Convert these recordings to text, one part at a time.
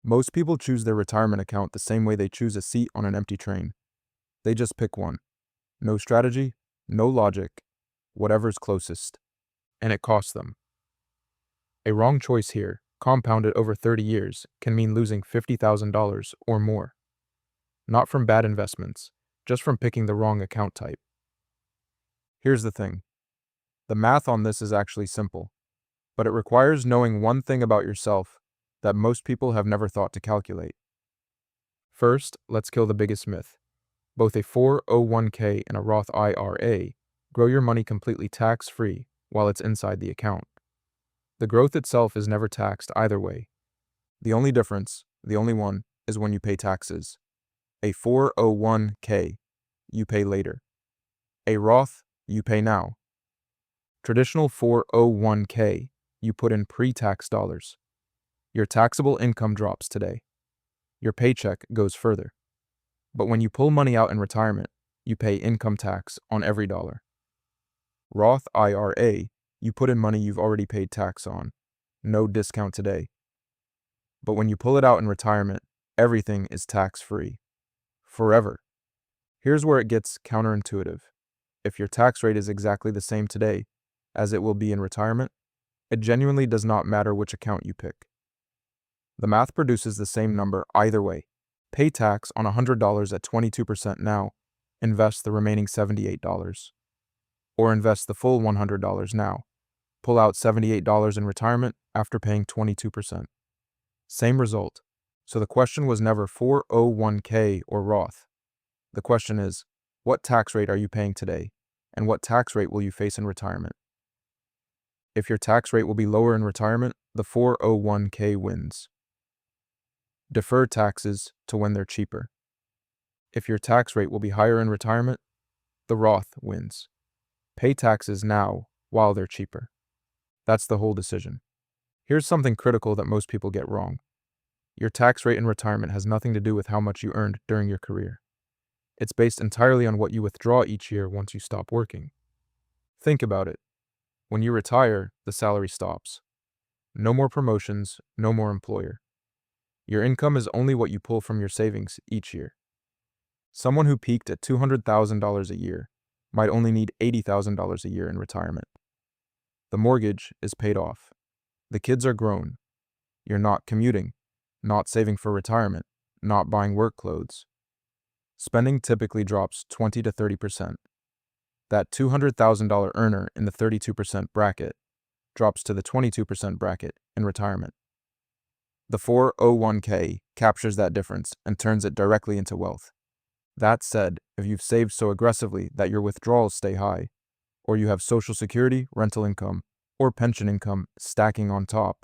Most people choose their retirement account the same way they choose a seat on an empty train. They just pick one. No strategy, no logic, whatever's closest. And it costs them. A wrong choice here, compounded over 30 years, can mean losing $50,000 or more. Not from bad investments, just from picking the wrong account type. Here's the thing. The math on this is actually simple, but it requires knowing one thing about yourself that most people have never thought to calculate. First, let's kill the biggest myth. Both a 401k and a Roth IRA grow your money completely tax-free while it's inside the account. The growth itself is never taxed either way. The only difference, the only one, is when you pay taxes. A 401k, you pay later. A Roth, you pay now. Traditional 401k, you put in pre-tax dollars. Your taxable income drops today. Your paycheck goes further. But when you pull money out in retirement, you pay income tax on every dollar. Roth IRA, you put in money you've already paid tax on. No discount today. But when you pull it out in retirement, everything is tax-free. Forever. Here's where it gets counterintuitive. If your tax rate is exactly the same today as it will be in retirement, it genuinely does not matter which account you pick. The math produces the same number either way. Pay tax on $100 at 22% now, invest the remaining $78. Or invest the full $100 now, pull out $78 in retirement after paying 22%. Same result. So the question was never 401k or Roth. The question is, what tax rate are you paying today, and what tax rate will you face in retirement? If your tax rate will be lower in retirement, the 401k wins. Defer taxes to when they're cheaper. If your tax rate will be higher in retirement, the Roth wins. Pay taxes now while they're cheaper. That's the whole decision. Here's something critical that most people get wrong. Your tax rate in retirement has nothing to do with how much you earned during your career. It's based entirely on what you withdraw each year once you stop working. Think about it. When you retire, the salary stops. No more promotions, no more employer. Your income is only what you pull from your savings each year. Someone who peaked at $200,000 a year might only need $80,000 a year in retirement. The mortgage is paid off. The kids are grown. You're not commuting, not saving for retirement, not buying work clothes. Spending typically drops 20 to 30%. That $200,000 earner in the 32% bracket drops to the 22% bracket in retirement. The 401k captures that difference and turns it directly into wealth. That said, if you've saved so aggressively that your withdrawals stay high, or you have Social Security, rental income, or pension income stacking on top,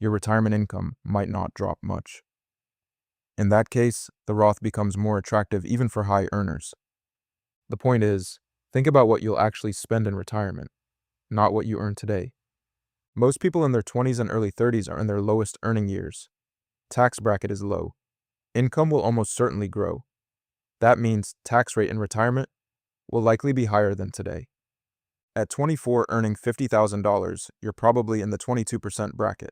your retirement income might not drop much. In that case, the Roth becomes more attractive even for high earners. The point is, think about what you'll actually spend in retirement, not what you earn today. Most people in their 20s and early 30s are in their lowest earning years. Tax bracket is low. Income will almost certainly grow. That means tax rate in retirement will likely be higher than today. At 24 earning $50,000, you're probably in the 22% bracket.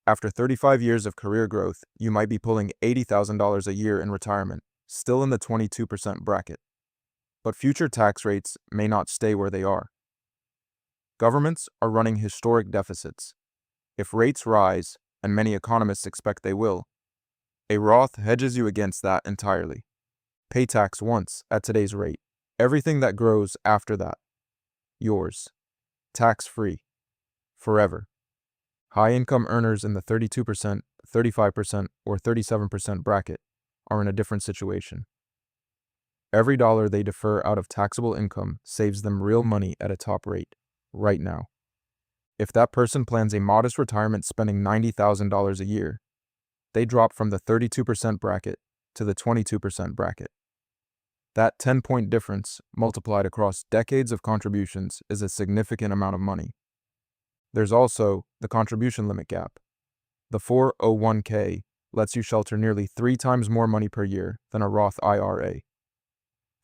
After 35 years of career growth, you might be pulling $80,000 a year in retirement, still in the 22% bracket. But future tax rates may not stay where they are. Governments are running historic deficits. If rates rise, and many economists expect they will, a Roth hedges you against that entirely. Pay tax once at today's rate. Everything that grows after that. Yours. Tax-free. Forever. High-income earners in the 32%, 35%, or 37% bracket are in a different situation. Every dollar they defer out of taxable income saves them real money at a top rate, right now. If that person plans a modest retirement spending $90,000 a year, they drop from the 32% bracket to the 22% bracket. That 10-point difference, multiplied across decades of contributions, is a significant amount of money. There's also the contribution limit gap. The 401k lets you shelter nearly 3 times more money per year than a Roth IRA.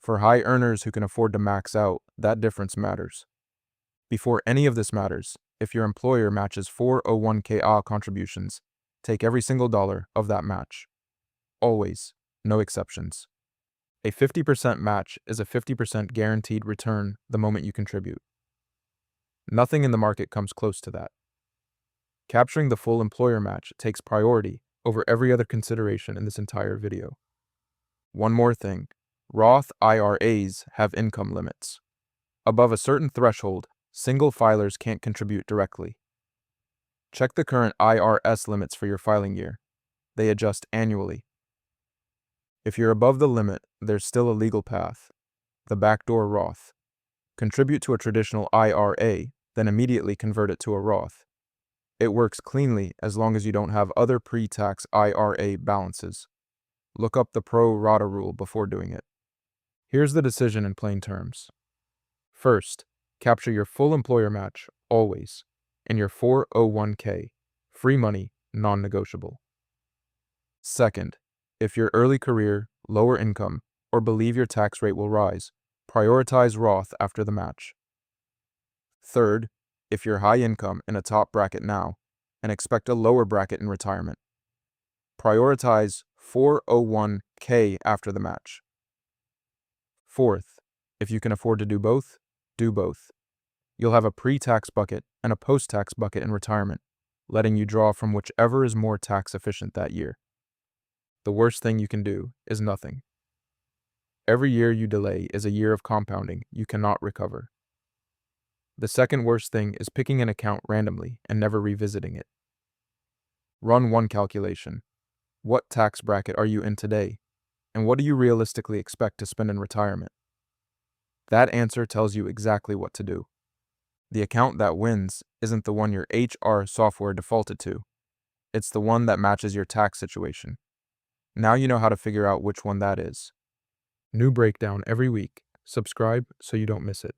For high earners who can afford to max out, that difference matters. Before any of this matters, if your employer matches 401k contributions, Take every single dollar of that match. Always, no exceptions. A 50% match is a 50% guaranteed return the moment you contribute. Nothing in the market comes close to that. Capturing the full employer match takes priority over every other consideration in this entire video. One more thing, Roth IRAs have income limits. Above a certain threshold, single filers can't contribute directly. Check the current IRS limits for your filing year. They adjust annually. If you're above the limit, there's still a legal path, the backdoor Roth. Contribute to a traditional IRA, then immediately convert it to a Roth. It works cleanly as long as you don't have other pre-tax IRA balances. Look up the pro rata rule before doing it. Here's the decision in plain terms. First, capture your full employer match, always, in your 401k, free money, non-negotiable. Second, if you're early career, lower income, or believe your tax rate will rise, prioritize Roth after the match. Third, if you're high income in a top bracket now and expect a lower bracket in retirement, prioritize 401k after the match. Fourth, if you can afford to do both, do both. You'll have a pre-tax bucket and a post-tax bucket in retirement, letting you draw from whichever is more tax efficient that year. The worst thing you can do is nothing. Every year you delay is a year of compounding you cannot recover. The second worst thing is picking an account randomly and never revisiting it. Run one calculation. What tax bracket are you in today? And what do you realistically expect to spend in retirement? That answer tells you exactly what to do. The account that wins isn't the one your HR software defaulted to. It's the one that matches your tax situation. Now you know how to figure out which one that is. New breakdown every week. Subscribe so you don't miss it.